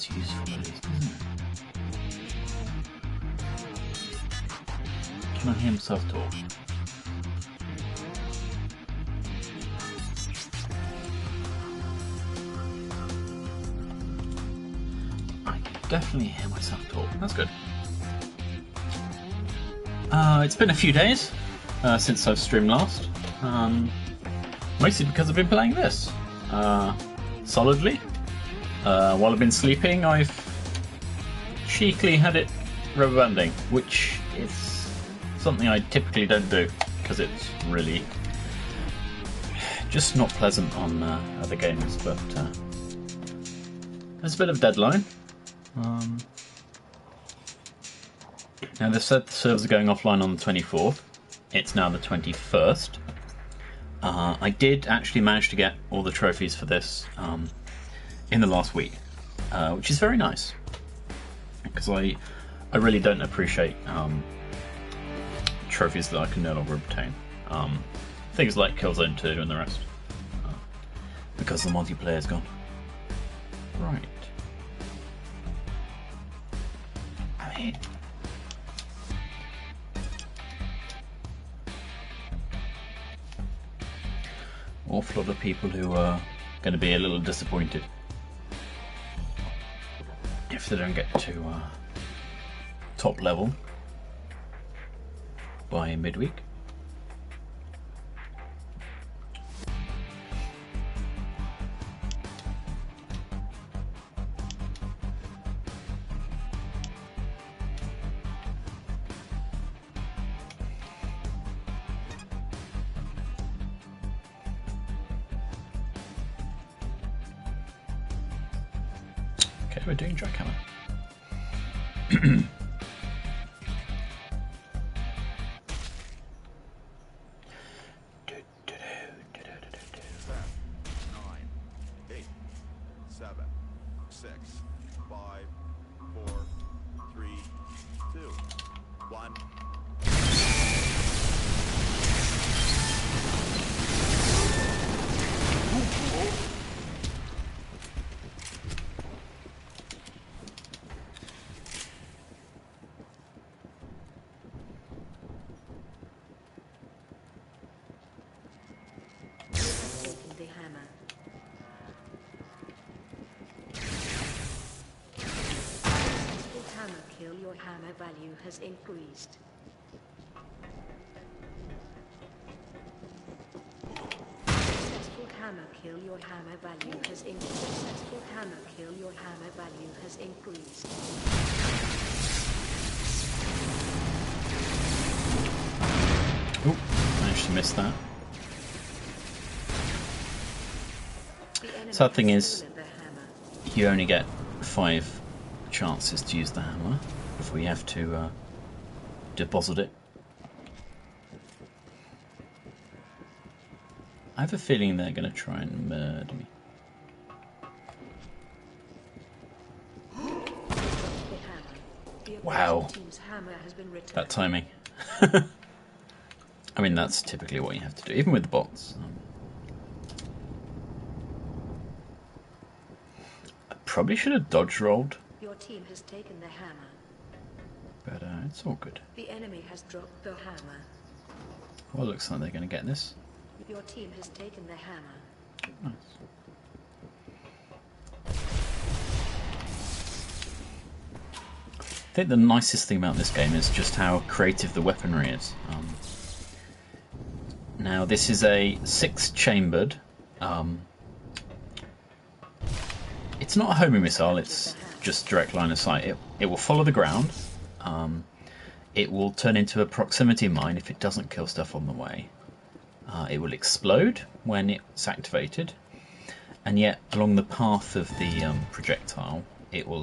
that's useful, at least, isn't it? Can I hear myself talk? I can definitely hear myself talk. That's good. It's been a few days since I've streamed last. Mostly because I've been playing this solidly. While I've been sleeping, I've cheekily had it rubber banding, which is something I typically don't do because it's really just not pleasant on other games. But there's a bit of deadline. Now they've said the servers are going offline on the 24th. It's now the 21st. I did actually manage to get all the trophies for this in the last week, which is very nice, because I really don't appreciate trophies that I can no longer obtain. Things like Killzone 2 and the rest, because the multiplayer's gone. Right. I mean, awful lot of people who are going to be a little disappointed if they don't get to top level by midweek. Okay, we're doing Jackhammer. Your hammer value has increased. Successful hammer kill, your hammer value has increased. Successful hammer kill, your hammer value has increased. Oh, managed to miss that. Sad thing is, you only get 5 chances to use the hammer before you have to deposit it. I have a feeling they're going to try and murder me. Wow, that timing. I mean, that's typically what you have to do, even with the bots. I probably should have dodge rolled. Your team has taken the hammer. But it's all good. The enemy has dropped the hammer. Well, it looks like they're going to get this. Your team has taken the hammer. Nice. I think the nicest thing about this game is just how creative the weaponry is. Now, this is a 6-chambered. It's not a homing missile, it's just direct line of sight. It will follow the ground. It will turn into a proximity mine if it doesn't kill stuff on the way. It will explode when it's activated, and yet along the path of the projectile, it will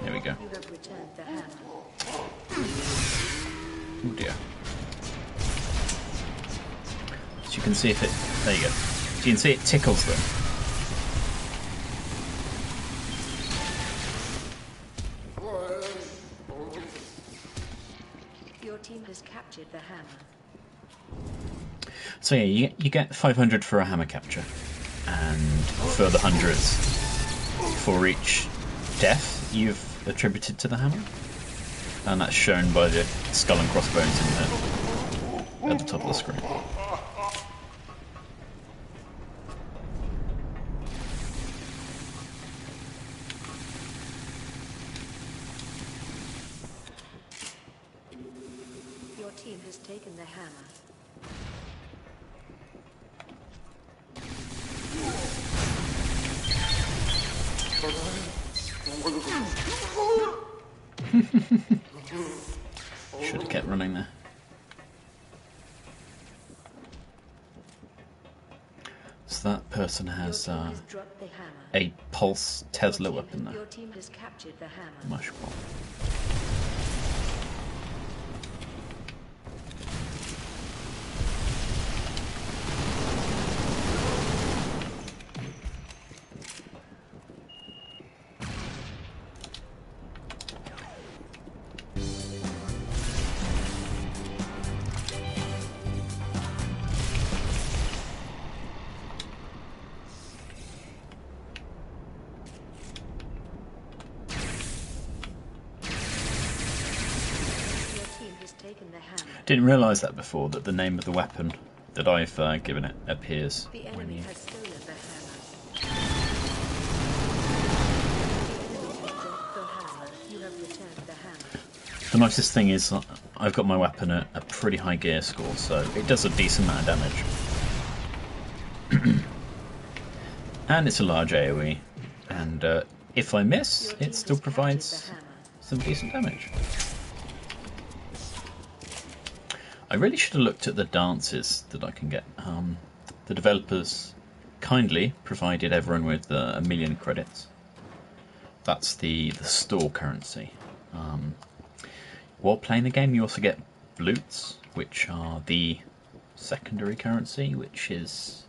There we go. Oh dear. So you can see if it. There you go. So you can see it tickles them. Your team has captured the hammer. So yeah, you get 500 for a hammer capture, and further hundreds for each death you've attributed to the hammer, and that's shown by the skull and crossbones in there at the top of the screen. Your team has taken the hammer. Should have kept running there. So that person has Dropped the hammer. a pulse Tesla weapon there. Your team has captured the hammer. Mush bomb. Taken the hammer. Didn't realise that before, that the name of the weapon that I've given it appears The when enemy you... has stolen the hammer. The enemy has dropped the hammer. You have returned the hammer. The nicest thing is I've got my weapon at a pretty high gear score, so it does a decent amount of damage. And it's a large AoE, and if I miss, it still provides some decent damage. I really should have looked at the dances that I can get. The developers kindly provided everyone with 1 million credits. That's the store currency. While playing the game, you also get bloots, which are the secondary currency, which is...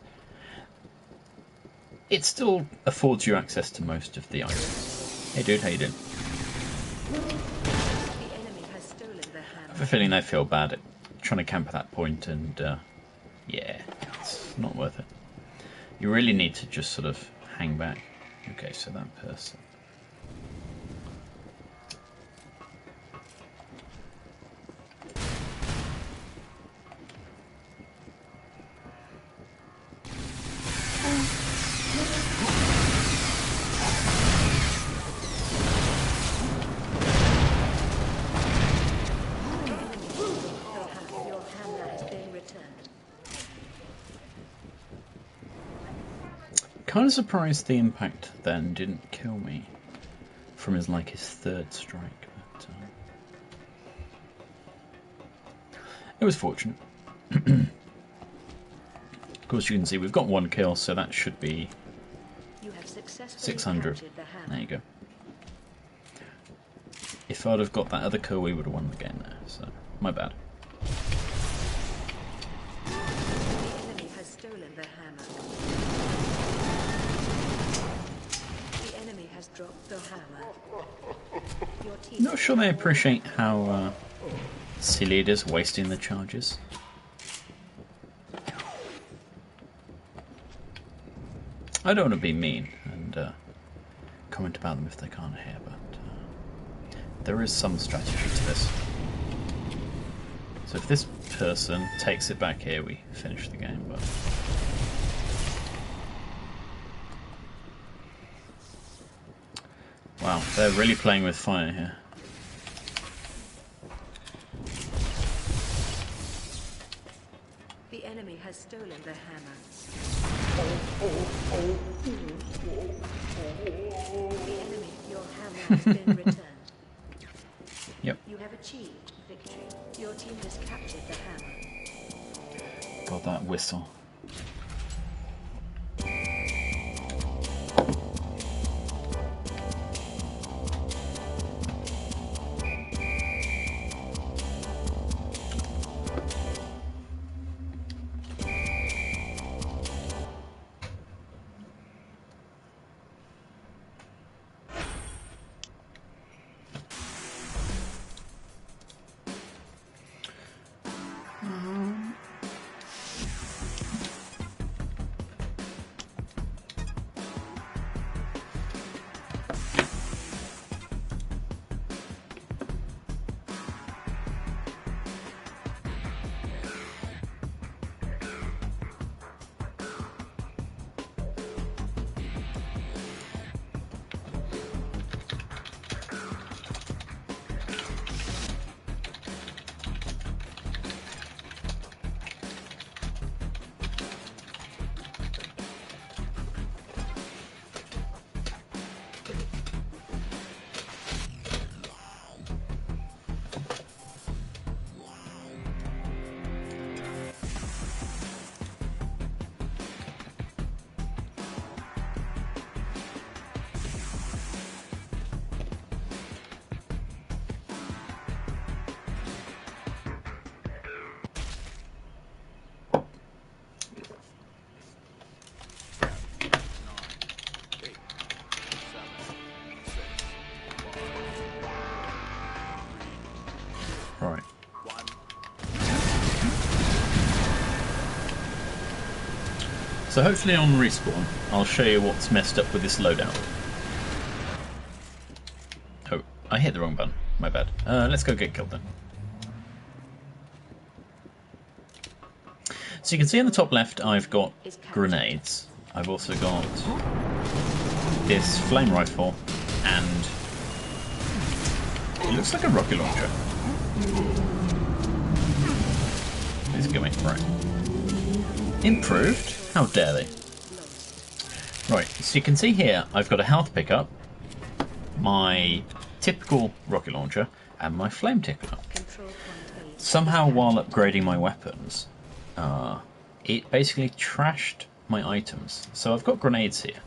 It still affords you access to most of the items. Hey dude, how you doing? The enemy has stolen the hammer. I have a feeling they feel bad at trying to camp at that point, and yeah, it's not worth it. You really need to just sort of hang back. Okay, so that person. Your hammer has been returned. Kind of surprised the impact then didn't kill me from his third strike, but it was fortunate. Of course, you can see we've got 1 kill, so that should be You have successfully 600. captured the hammer. There you go. If I'd have got that other kill, we would have won the game there, so my bad. The enemy has stolen the hammer. The enemy has dropped the hammer. Your team Not sure they appreciate how silly it is wasting the charges. I don't want to be mean and comment about them if they can't hear, but there is some strategy to this. So if this person takes it back here, we finish the game, but... Wow, they're really playing with fire here. The enemy has stolen the hammer. The enemy, your hammer has been returned. Yep. You have achieved victory. Your team has captured the hammer. Got that whistle. Right. So hopefully on respawn, I'll show you what's messed up with this loadout. Oh, I hit the wrong button. My bad. Let's go get killed then. So you can see in the top left, I've got grenades. I've also got this flame rifle, and it looks like a rocket launcher. Please kill me. Right. Improved? How dare they? Right, so you can see here, I've got a health pickup, my typical rocket launcher, and my flame tickler. Somehow, while upgrading my weapons, it basically trashed my items. So I've got grenades here,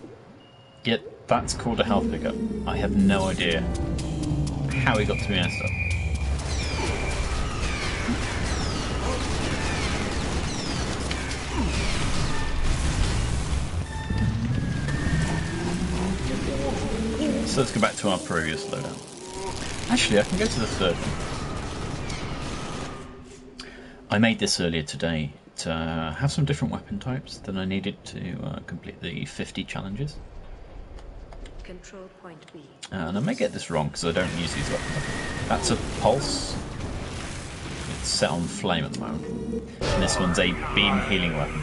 yet that's called a health pickup. I have no idea how it got to be messed up. So let's go back to our previous loadout. Actually, I can go to the third one. I made this earlier today to have some different weapon types than I needed to complete the 50 challenges. Control point B. And I may get this wrong because I don't use these weapons. That's a pulse. It's set on flame at the moment. And this one's a beam healing weapon.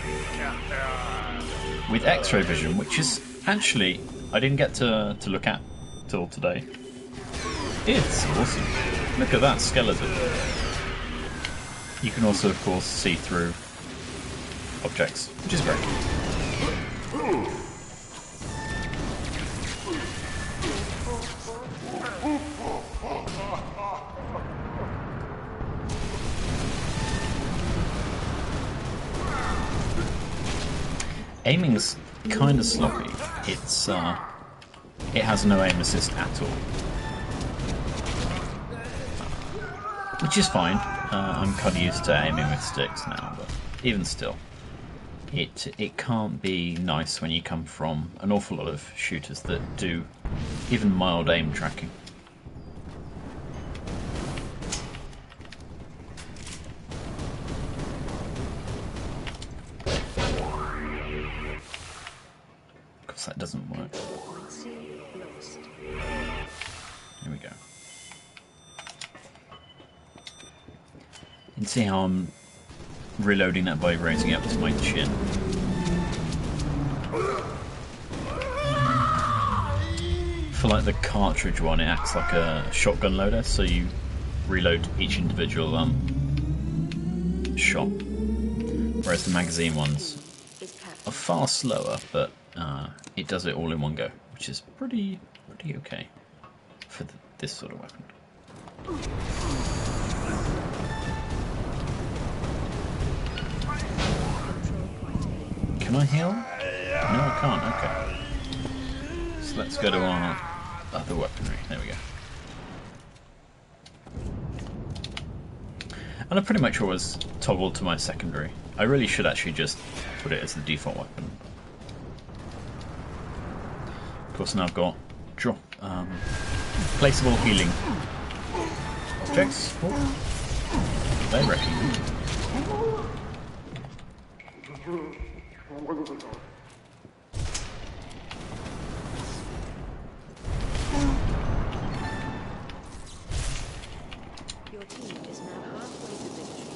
With X-ray vision, which is actually, I didn't get to look at till today. It's awesome. Look at that skeleton. You can also, of course, see through objects, which is great. Aiming's kind of sloppy. It's it has no aim assist at all, which is fine. I'm kind of used to aiming with sticks now, but even still, it can't be nice when you come from an awful lot of shooters that do even mild aim tracking. Of course, that doesn't work. Here we go. You can see how I'm reloading that by raising it up to my chin. For like the cartridge one, it acts like a shotgun loader, so you reload each individual shot. Whereas the magazine ones are far slower, but it does it all in one go, which is pretty okay for this sort of weapon. Can I heal? No, I can't. Okay. So let's go to our other weaponry. There we go. And I pretty much always toggle to my secondary. I really should actually just put it as the default weapon. Of course, now I've got drop placeable healing objects. Oh, they reckon. Your team is now halfway to victory.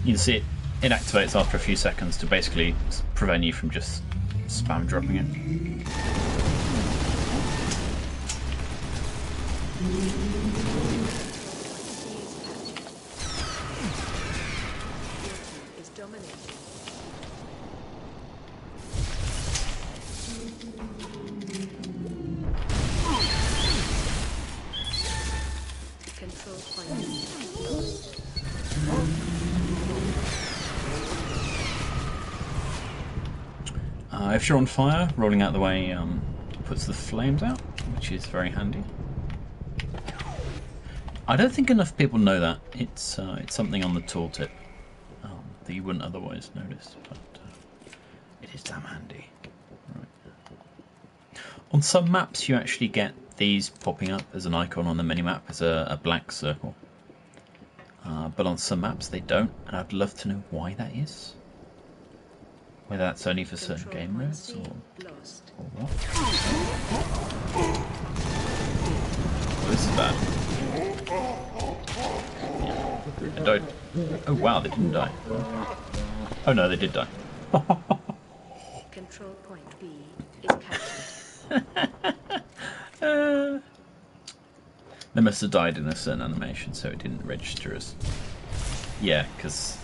You can see it activates after a few seconds to basically prevent you from just spam dropping it. Is dominating. Control point. If you're on fire, rolling out the way puts the flames out, which is very handy. I don't think enough people know that. It's something on the tooltip that you wouldn't otherwise notice, but it is damn handy. Right. On some maps you actually get these popping up as an icon on the minimap as a black circle. But on some maps they don't, and I'd love to know why that is. Whether that's only for certain game modes or what. Oh, this is bad. I died. Oh wow, they didn't die. Oh no, they did die. Control point B is captured. They must have died in a certain animation, so it didn't register as. Yeah, because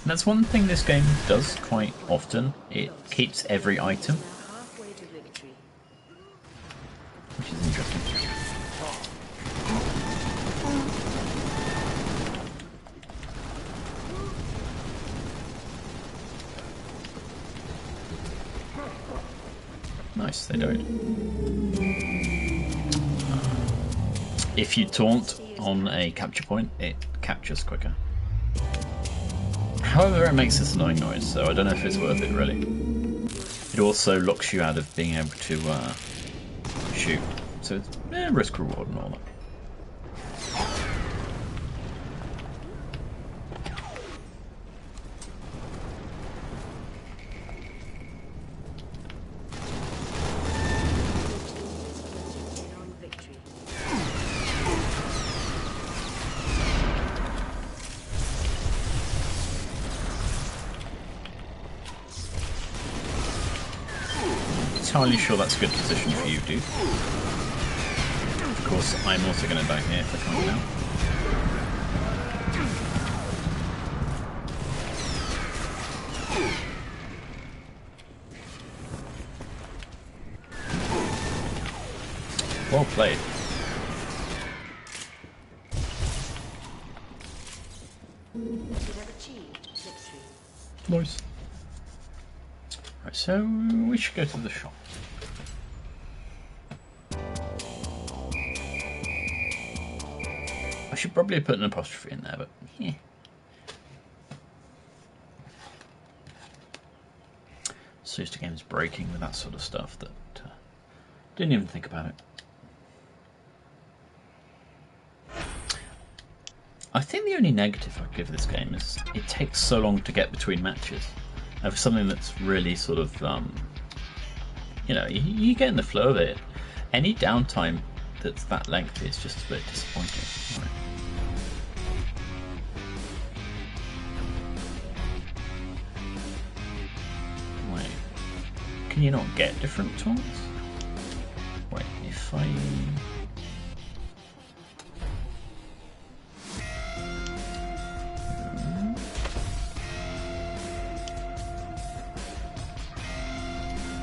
that's one thing this game does quite often. It keeps every item, which is interesting. Nice, they died. If you taunt on a capture point, it captures quicker. However, it makes this annoying noise, so I don't know if it's worth it really. It also locks you out of being able to shoot, so it's risk reward and all that. Entirely sure that's a good position for you, dude. Of course, I'm also going to die here if I can't get out. Well played. Nice. Right, so we should go to the shop. I should probably put an apostrophe in there, but yeah. So used to games breaking with that sort of stuff that didn't even think about it. I think the only negative I give this game is it takes so long to get between matches. For something that's really sort of, you know, you get in the flow of it. Any downtime that's that lengthy is just a bit disappointing. Right. Wait, can you not get different taunts? Wait, if I...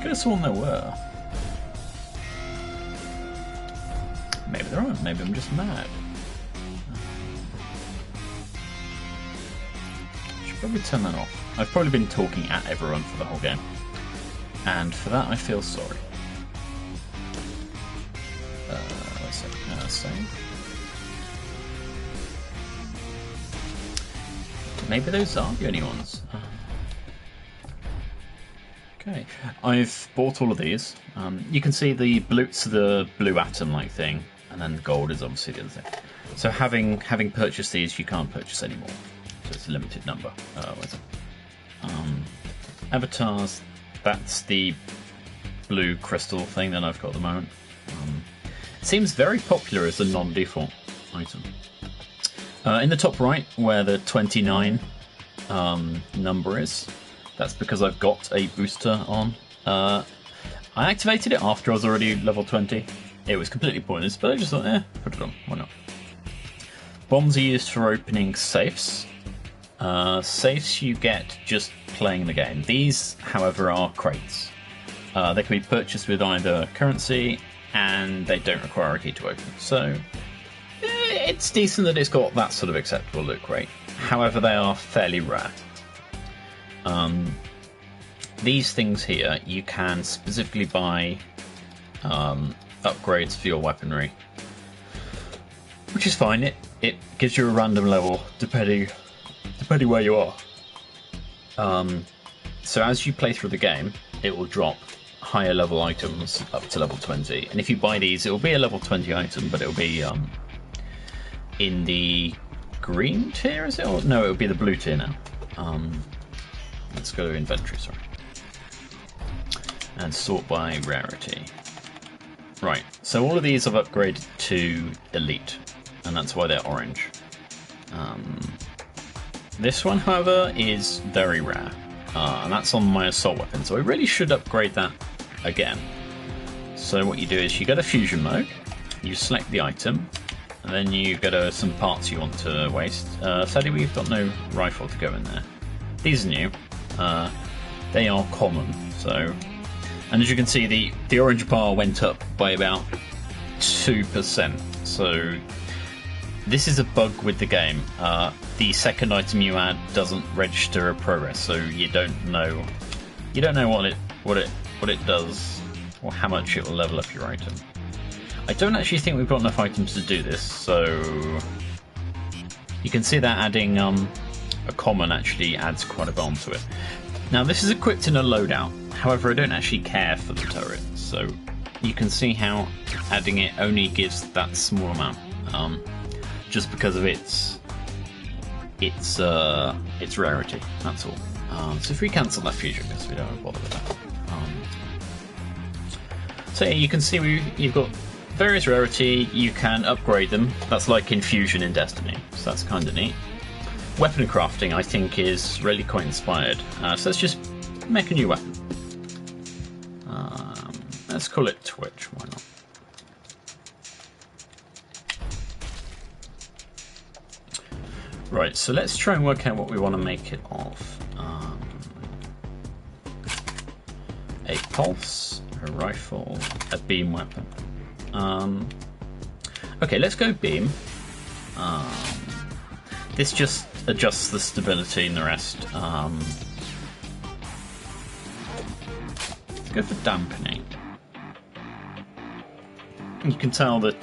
Could have sworn there were. Maybe there aren't. Maybe I'm just mad. Should probably turn that off. I've probably been talking at everyone for the whole game, and for that I feel sorry. Wait a second. Save. Maybe those are the only ones. Okay, I've bought all of these. You can see the blue atom-like thing, and then the gold is obviously the other thing. So having purchased these, you can't purchase any more. So it's a limited number. What is it? Avatars, that's the blue crystal thing that I've got at the moment. It seems very popular as a non-default item. In the top right, where the 29 number is, that's because I've got a booster on. I activated it after I was already level 20. It was completely pointless, but I just thought, put it on, why not? Bombs are used for opening safes. Safes you get just playing the game. These, however, are crates. They can be purchased with either currency, and they don't require a key to open. So, it's decent that it's got that sort of acceptable loot crate. However, they are fairly rare. These things here, you can specifically buy upgrades for your weaponry, which is fine. It gives you a random level depending where you are. So as you play through the game, it will drop higher level items up to level 20. And if you buy these, it will be a level 20 item, but it will be in the green tier, is it? Or no, it will be the blue tier now. Let's go to inventory, sorry. And sort by rarity. Right, so all of these I've upgraded to elite, and that's why they're orange. This one, however, is very rare, and that's on my assault weapon, so I really should upgrade that again. So what you do is you go to fusion mode, you select the item, and then you go to some parts you want to waste. Sadly, we've got no rifle to go in there. These are new. They are common, so... And as you can see, the orange bar went up by about 2%, so... This is a bug with the game. The second item you add doesn't register a progress, so you don't know what it does or how much it will level up your item. I don't actually think we've got enough items to do this, so you can see that adding a common actually adds quite a bit onto it. Now this is equipped in a loadout, however I don't actually care for the turret, so you can see how adding it only gives that small amount. Just because of its rarity, that's all. So if we cancel that fusion, because we don't want to bother with that. So yeah, you can see you've got various rarity, you can upgrade them. That's like in Fusion in Destiny, so that's kind of neat. Weapon crafting, I think, is really quite inspired. So let's just make a new weapon. Let's call it Twitch, why not? Right, so let's try and work out what we want to make it of. A pulse, a rifle, a beam weapon. Okay, let's go beam. This just adjusts the stability and the rest. Let's go for dampening. You can tell that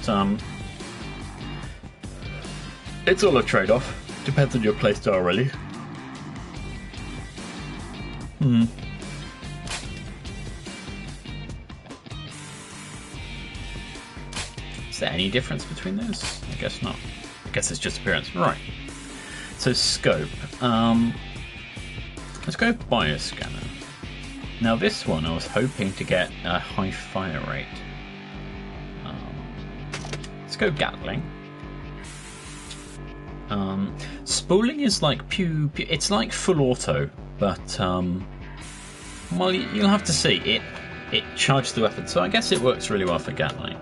it's all a trade-off. Depends on your playstyle, really. Is there any difference between those? I guess not. I guess it's just appearance. Right. So scope. Let's go bioscanner. Now this one I was hoping to get a high fire rate. Let's go Gatling. Spooling is like pew, it's like full auto, but well, you'll have to see. It charges the weapon, so I guess it works really well for Gatling.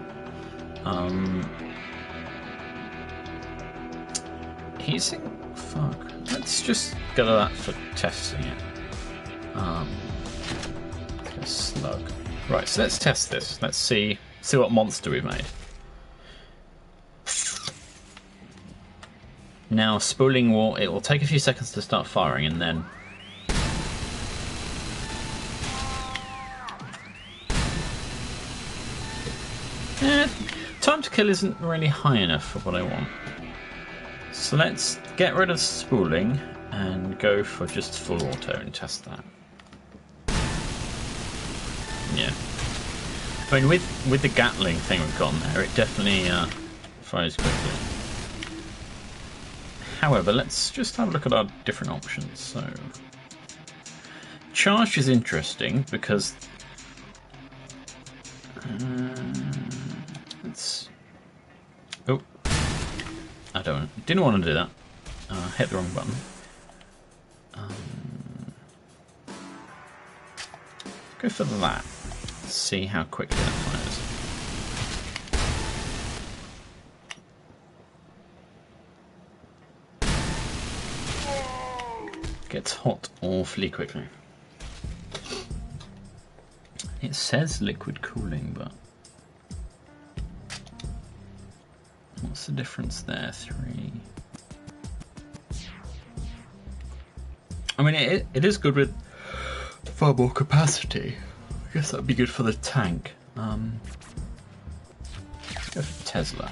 He's fuck. Let's just go to that for testing it. A slug. Right, so let's test this. Let's see what monster we've made. Now, spooling it will take a few seconds to start firing, and then time to kill isn't really high enough for what I want. So let's get rid of spooling and go for just full auto and test that. Yeah. I mean, with the Gatling thing we've got on there, it definitely fires quickly. However, let's just have a look at our different options. So, charge is interesting because let's. Oh, didn't want to do that. Hit the wrong button. Go for that. See how quickly that fires. Gets hot awfully quickly. It says liquid cooling, but what's the difference there? 3. I mean, it is good with far more capacity. I guess that'd be good for the tank. Let's go for Tesla.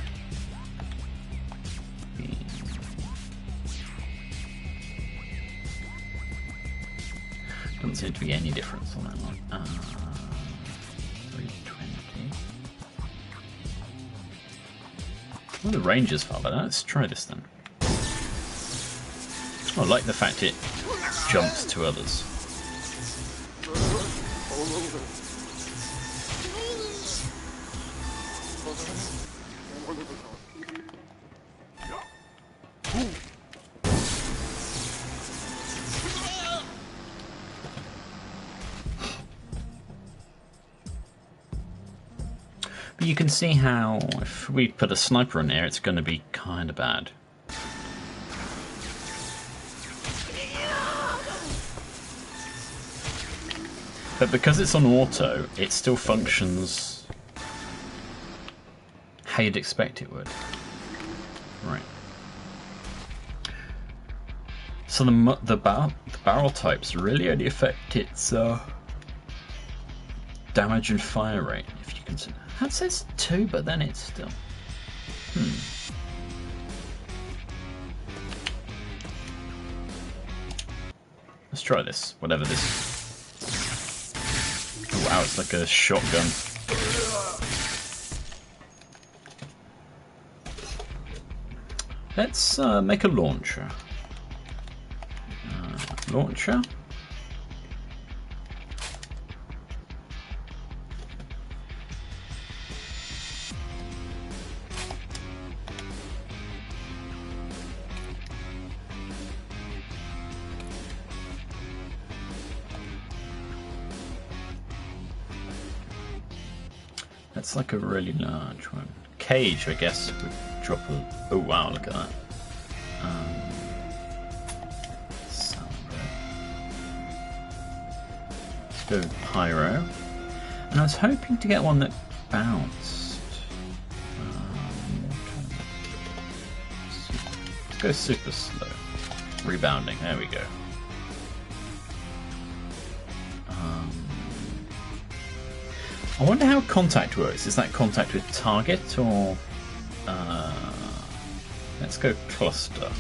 Doesn't seem to be any difference on that one. 320. Well, the range is far better. Let's try this then. I like the fact it jumps to others. But you can see how if we put a sniper on here, it's going to be kind of bad. But because it's on auto, it still functions how you'd expect it would. Right. So the barrel types really only affect its damage and fire rate, if you consider. That says 2, but then it's still. Let's try this. Whatever this. Oh, wow, it's like a shotgun. Let's make a launcher. Launcher. That's like a really large one. Cage, I guess, would drop a... Oh wow, look at that. Let's go pyro. And I was hoping to get one that bounced. Let's go super slow. Rebounding, there we go. I wonder how contact works. Is that contact with target or... let's go cluster.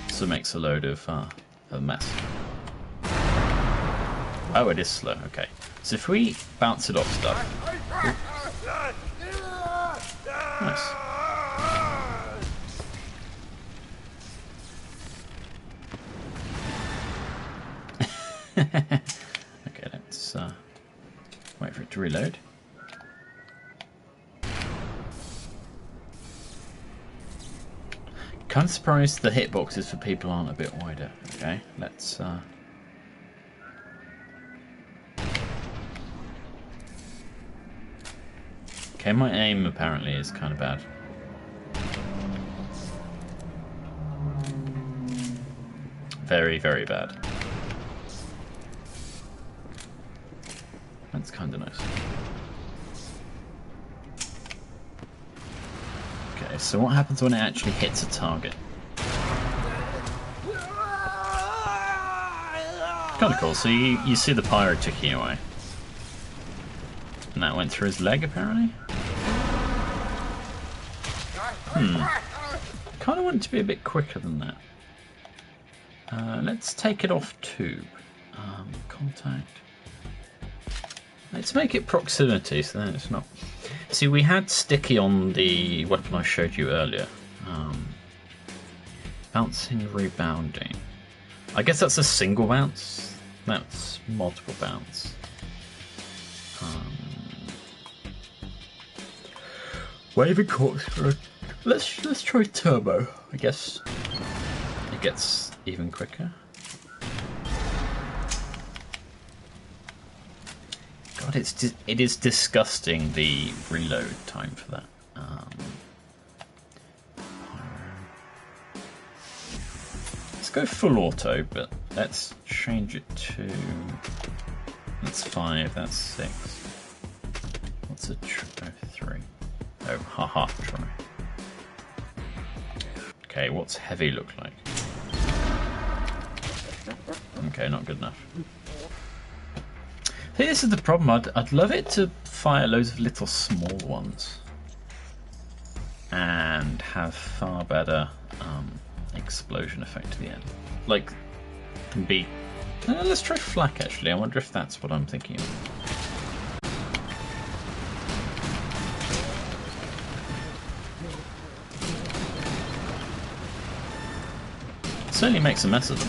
So it makes a load of mess. Oh, it is slow, okay. So if we bounce it off stuff... Nice. Okay, let's wait for it to reload. Kind of surprised the hitboxes for people aren't a bit wider. Okay, let's okay, my aim apparently is kind of bad. Very, very bad. That's kind of nice. Okay, so what happens when it actually hits a target? Kind of cool. So you see the pyro ticking away. And that went through his leg, apparently? Kind of want it to be a bit quicker than that. Let's take it off tube. Contact. Let's make it proximity, so then it's not... See, we had sticky on the weapon I showed you earlier. Bouncing, rebounding. I guess that's a single bounce. That's multiple bounce. Waving corkscrew. Let's try turbo. I guess it gets even quicker. God, it is disgusting, the reload time for that. Let's go full auto, but let's change it to... That's 5, that's 6. What's a 3? Oh, haha, try. Okay, what's heavy look like? Okay, not good enough. I think this is the problem. I'd love it to fire loads of little small ones and have far better explosion effect at the end. Like, can be... let's try flak actually. I wonder if that's what I'm thinking of. certainly makes a mess of them.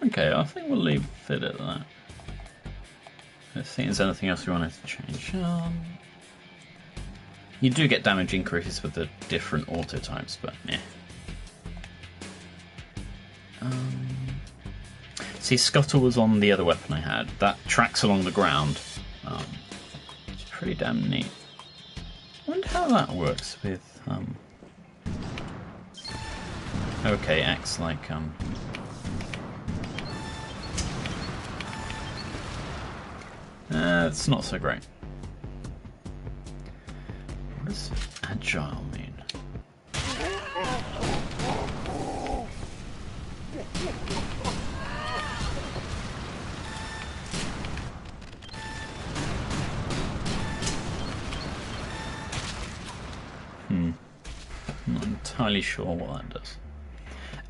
Okay, I think we'll leave it at that. Let's see, is there anything else we wanted to change? You do get damage increases with the different auto types, but yeah. See, Scuttle was on the other weapon I had. That tracks along the ground. It's pretty damn neat. I wonder how that works with... Okay, acts like... It's not so great. What does agile mean? I'm not entirely sure what that does.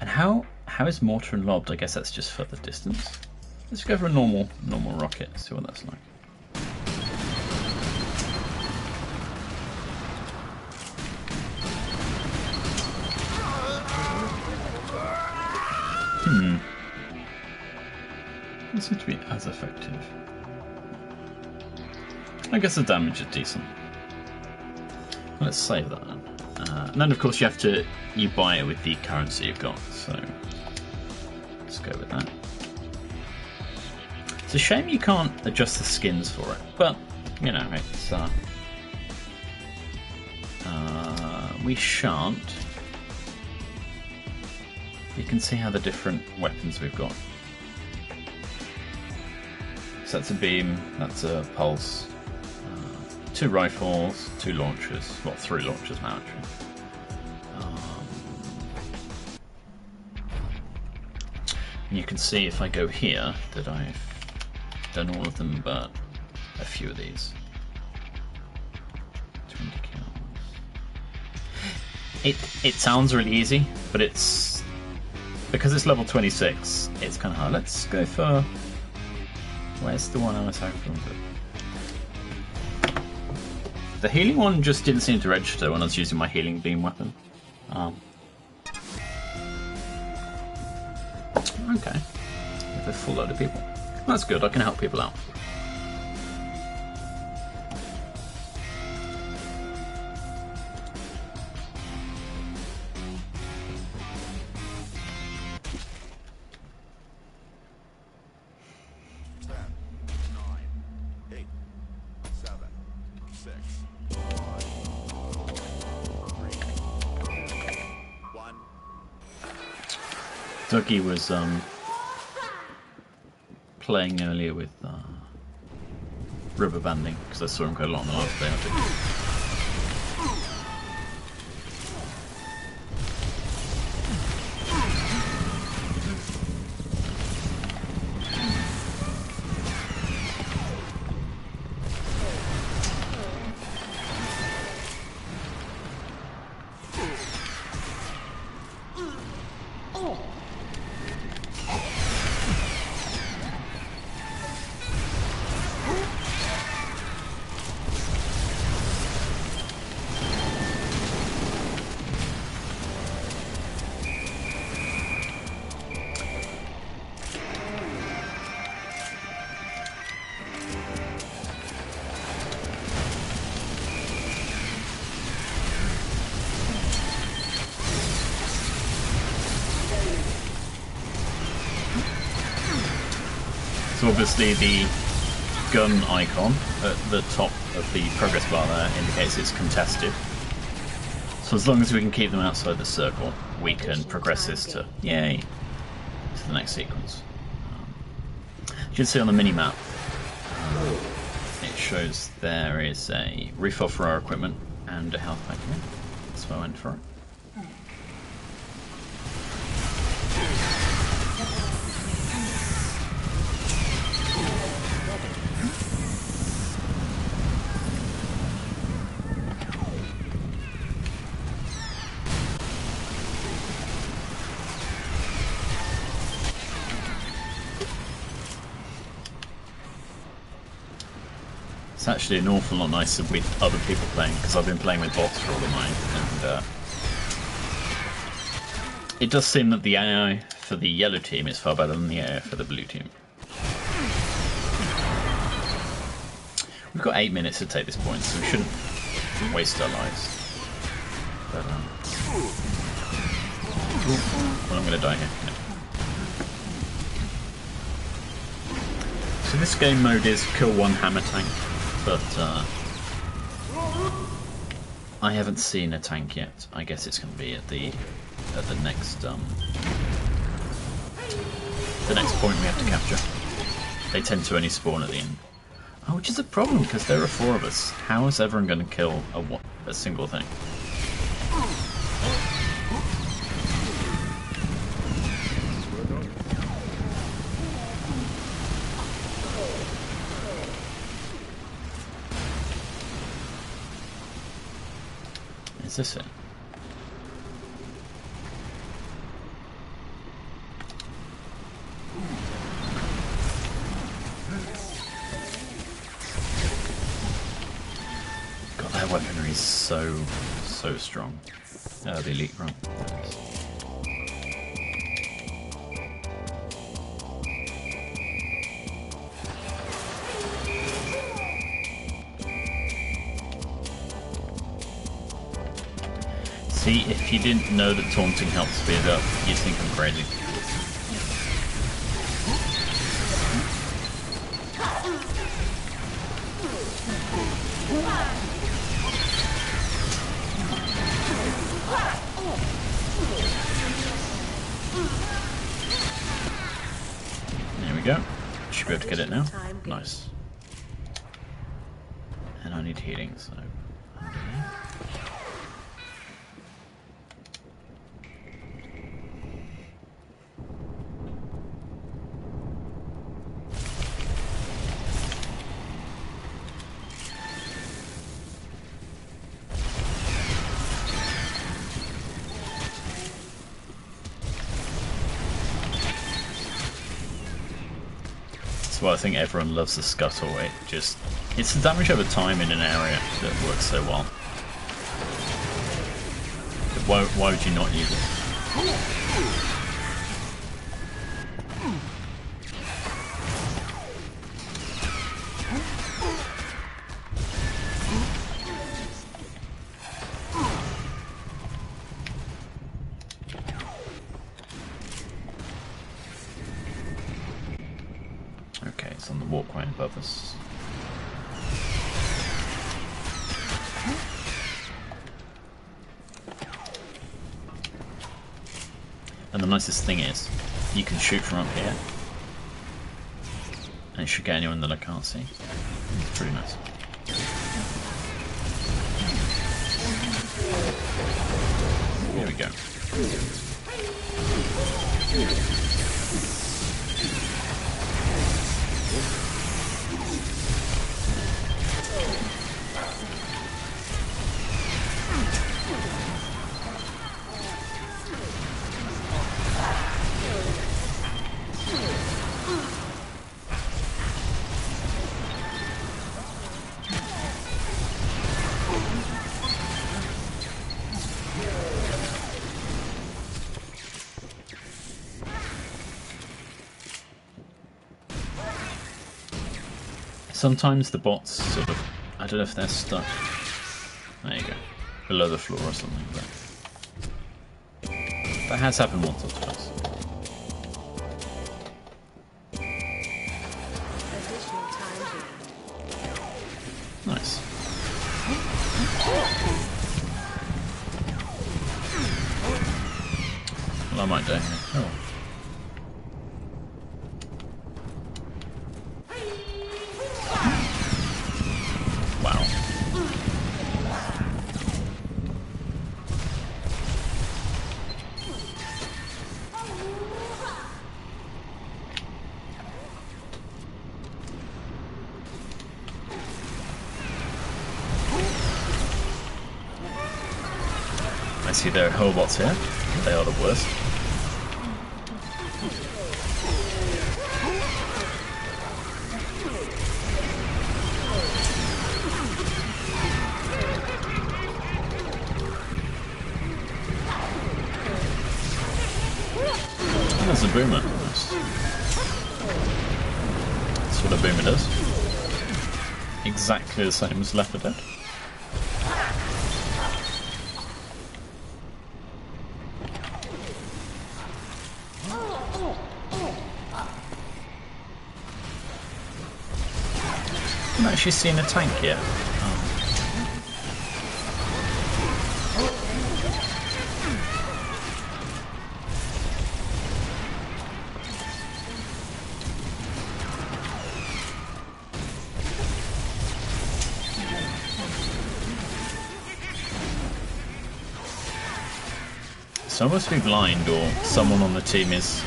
And how is mortar and lobbed? I guess that's just for the distance. Let's go for a normal rocket, see what that's like. Doesn't seem to be as effective. I guess the damage is decent. Let's save that then. And then of course you buy it with the currency you've got, so let's go with that. It's a shame you can't adjust the skins for it, but you know, it's we shan't. You can see how the different weapons we've got. So that's a beam, that's a pulse, 2 rifles, 2 launchers, well 3 launchers now actually. And you can see if I go here that I've done all of them but a few of these. 20 kills. It sounds really easy, but it's because it's level 26, it's kind of hard. Let's go for... Where's the one I was hoping for? The healing one just didn't seem to register when I was using my healing beam weapon. Okay. With a full load of people. That's good, I can help people out. Dougie was playing earlier with rubber banding because I saw him quite a lot on the last day, I think. So obviously the gun icon at the top of the progress bar there indicates it's contested. So as long as we can keep them outside the circle, we can progress this to, yay, to the next sequence. You can see on the mini-map, it shows there is a refill for our equipment and a health pack here. That's why I went for it. It's actually an awful lot nicer with other people playing, because I've been playing with bots for all of mine, and it does seem that the AI for the yellow team is far better than the AI for the blue team. We've got 8 minutes to take this point, so we shouldn't waste our lives. But, well, I'm going to die here. No. So this game mode is kill one hammer tank, but I haven't seen a tank yet. I guess it's going to be at the next point we have to capture. They tend to only spawn at the end. Oh, which is a problem because there are 4 of us. How is everyone going to kill a single thing? Is this it? God, that weaponry is so strong. The elite run. See, if you didn't know that taunting helps speed up, you'd think I'm crazy. There we go. Should be able to get it now. Nice. And I need healing, so... Well, I think everyone loves the scuttle. It's the damage over time in an area that works so well. But why would you not use it? Okay, it's on the walkway above us. And the nicest thing is, you can shoot from up here, and it should get anyone that I can't see. It's pretty nice. Here we go. Sometimes the bots sort of, I don't know if they're stuck, there you go, below the floor or something, but that has happened once or twice. Nice. Well, I might die here. Oh. I see there are hobots here. They are the worst. boomer. That's what a boomer does. Exactly the same as Left 4 Dead. I haven't actually seen a tank yet. Someone must be blind, or someone on the team is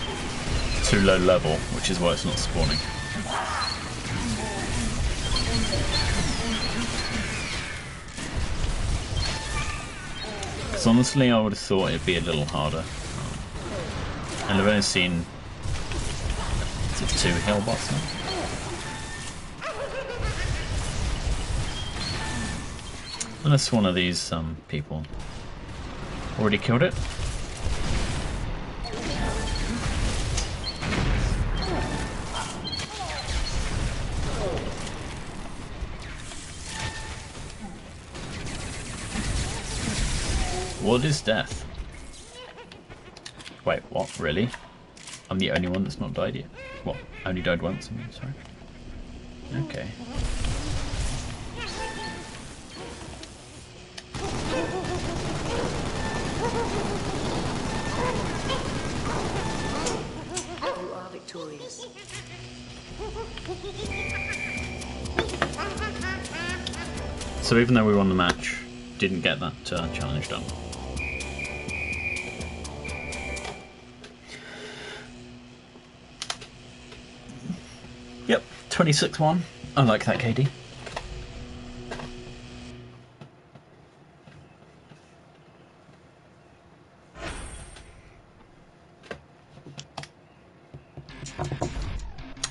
too low level, which is why it's not spawning. Because honestly, I would have thought it'd be a little harder. And I've only seen 2 Hellbots now. Unless one of these people already killed it. What is death? Wait, what? Really? I'm the only one that's not died yet? What? Only died once, I mean, sorry. Okay. You are victorious. So even though we won the match, didn't get that challenge done. Yep, 26-1. I like that, KD.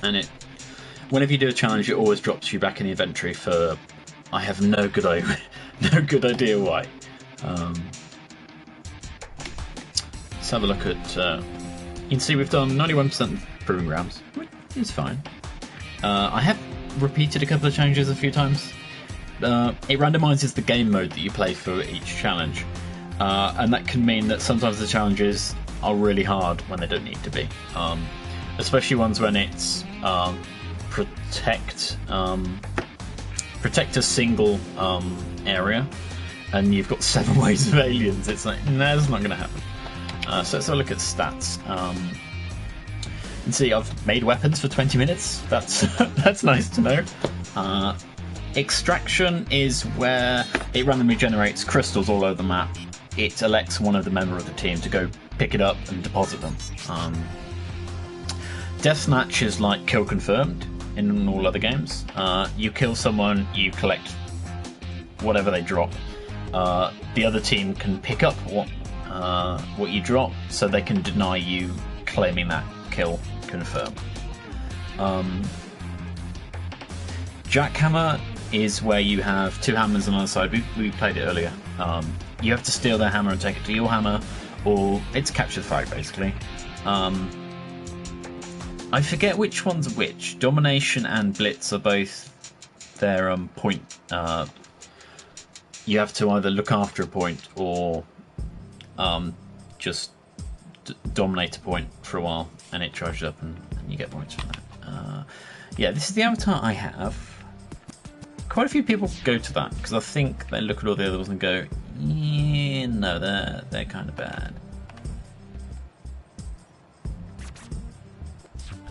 And it, whenever you do a challenge, it always drops you back in the inventory for, I have no good idea, no good idea why. Let's have a look at. You can see we've done 91% proving grounds, which is fine. I have repeated a couple of challenges a few times. It randomizes the game mode that you play for each challenge, and that can mean that sometimes the challenges are really hard when they don't need to be. Especially ones when it's protect a single area, and you've got 7 waves of aliens. It's like, no, that's not going to happen. So let's have a look at stats. And see, I've made weapons for 20 minutes. That's that's nice to know. Extraction is where it randomly generates crystals all over the map. It elects one of the members of the team to go pick it up and deposit them. Deathmatch is like kill confirmed in all other games. You kill someone, you collect whatever they drop. The other team can pick up what you drop, so they can deny you claiming that kill confirmed. Jackhammer is where you have 2 hammers on either side. We played it earlier. You have to steal their hammer and take it to your hammer, or it's capture the flag basically. I forget which one's which. Domination and Blitz are both their point. You have to either look after a point or just dominate a point for a while, and it charges up, and you get points from that. Yeah, this is the avatar I have. Quite a few people go to that because I think they look at all the other ones and go, yeah, no, they're kind of bad.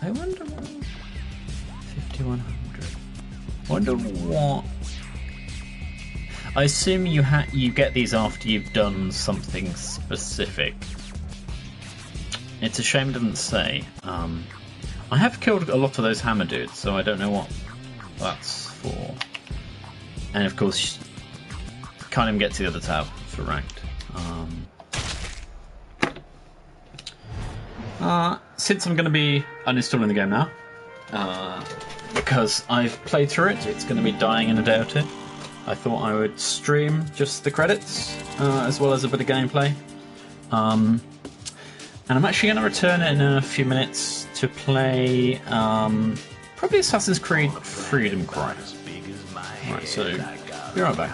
I wonder what 5100. Wonder what. I assume you get these after you've done something specific. It's a shame it doesn't say. I have killed a lot of those hammer dudes, so I don't know what that's for. And of course, can't even get to the other tab for ranked. Since I'm going to be uninstalling the game now, because I've played through it, it's going to be dying in a day or two. I thought I would stream just the credits, as well as a bit of gameplay. And I'm actually going to return in a few minutes to play probably Assassin's Creed Freedom Cry. Right, so be right back.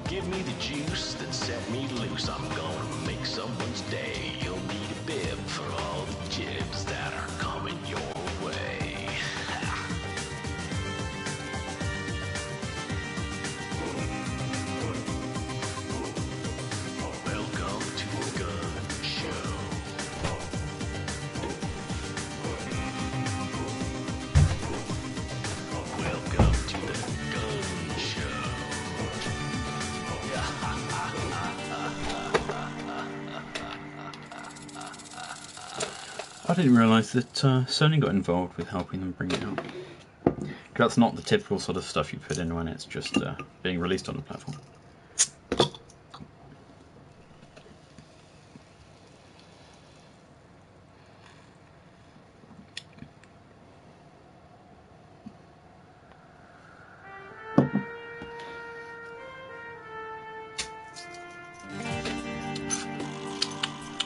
Give me the juice, then set me loose. I'm gonna make someone's day. You'll need a bib for all the jibs that are coming your way. Welcome to a gun show. Welcome to the gun show. I didn't realise that Sony got involved with helping them bring it out. That's not the typical sort of stuff you put in when it's just being released on the platform.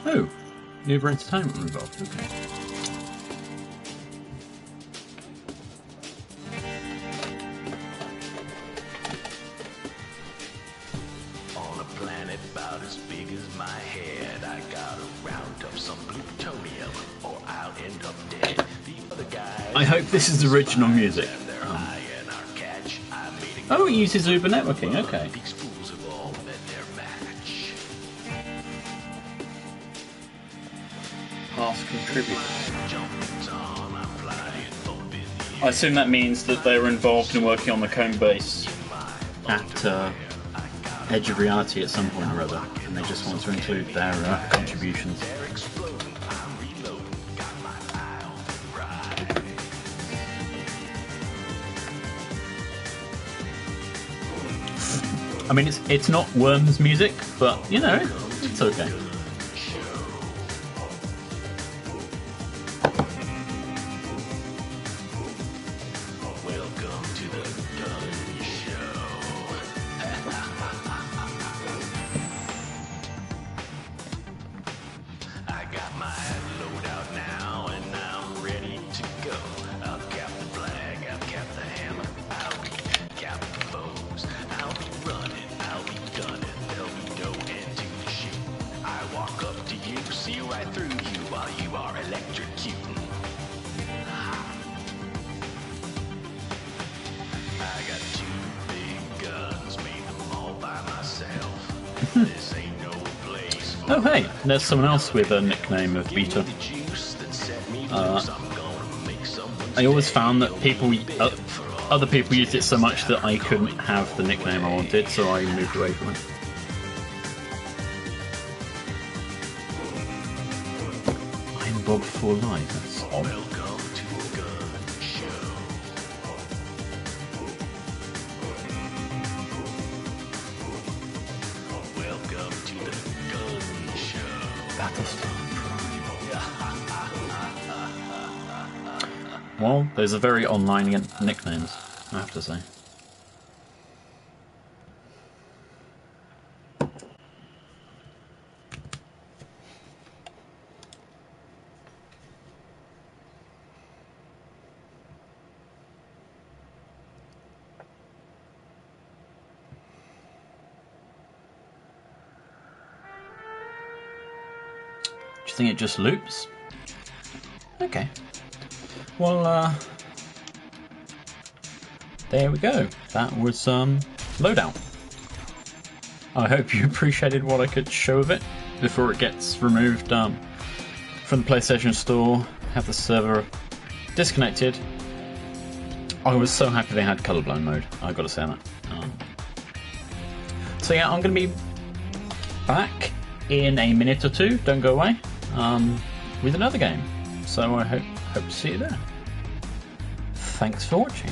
Oh, Uber Entertainment were involved. Okay. On a planet about as big as my head, I gotta round up some plutonium, or I'll end up dead. The other guys, I hope this is original music. they're high in our catch. I made Oh, it uses Uber networking. Okay. these fools have all met their match. Past contributor. Jumping's on, I'm flying up in the I assume that means that they were involved in working on the Cone base at Edge of Reality at some point or other, and they just want to include their contributions. air exploding. I'm reloading, got my eye on the prize. I mean, it's not Worms music, but you know, it's okay. Welcome to the gun show. I got my loadout now, and I'm ready to go. I'll cap the flag, I'll cap the hammer, I'll be capping foes. I'll be running, I'll be gunning, there'll be no end to the shoot. I walk up to you, see right through you while you are electrocuting. I got two big guns, made them all by myself. This ain't no place for Oh hey, there's someone else with a nickname of Beta. the juice that set me loose. I'm gonna make someone's I always found that other people used it so much that I couldn't have the nickname I wanted, so I moved away from it. I'm Bob for life. That's odd. welcome to a gun show. Welcome to the gun show. Battlestar Prime. Well, those are very online nicknames, I have to say. Do you think it just loops? Okay. Well, there we go. That was Loadout. I hope you appreciated what I could show of it before it gets removed from the PlayStation Store, have the server disconnected. I was so happy they had colorblind mode, I've got to say that. So yeah, I'm going to be back in a minute or two, don't go away, with another game. So I hope to see you there. Thanks for watching.